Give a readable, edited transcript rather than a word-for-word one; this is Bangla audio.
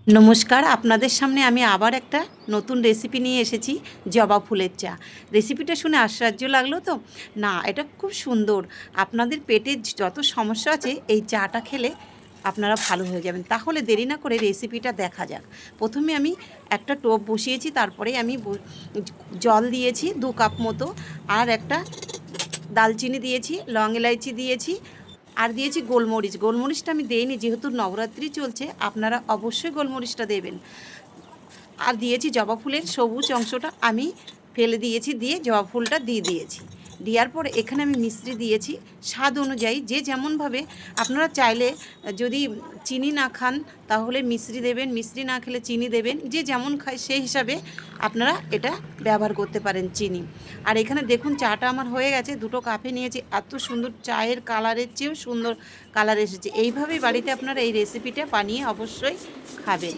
নমস্কার, আপনাদের সামনে আমি আবার একটা নতুন রেসিপি নিয়ে এসেছি, জবা ফুলের চা। রেসিপিটা শুনে আশ্চর্য লাগলো তো? না, এটা খুব সুন্দর। আপনাদের পেটের যত সমস্যা আছে এই চাটা খেলে আপনারা ভালো হয়ে যাবেন। তাহলে দেরি না করে রেসিপিটা দেখা যাক। প্রথমে আমি একটা টোপ বসিয়েছি, তারপরে আমি জল দিয়েছি ২ কাপ মতো, আর একটা দালচিনি দিয়েছি, লং এলাইচি দিয়েছি, আর দিয়েছি গোলমরিচ। গোলমরিচটা আমি দেইনি, যেহেতু নবরাত্রি চলছে আপনারা অবশ্যই গোলমরিচটা দেবেন। আর দিয়েছি জবা ফুলের সবুজ অংশটা আমি ফেলে দিয়েছি, দিয়ে জবা ফুলটা দিয়ে দিয়েছি। দেওয়ার পরে এখানে আমি মিশ্রি দিয়েছি স্বাদ অনুযায়ী, যে যেমনভাবে আপনারা চাইলে যদি চিনি না খান তাহলে মিশ্রি দেবেন, মিশ্রি না খেলে চিনি দেবেন, যে যেমন খায় সেই হিসাবে আপনারা এটা ব্যবহার করতে পারেন চিনি। আর এখানে দেখুন চাটা আমার হয়ে গেছে, 2টো কাপে নিয়েছি। এত সুন্দর চায়ের কালারের চেয়েও সুন্দর কালার এসেছে। এইভাবেই বাড়িতে আপনারা এই রেসিপিটা বানিয়ে অবশ্যই খাবেন।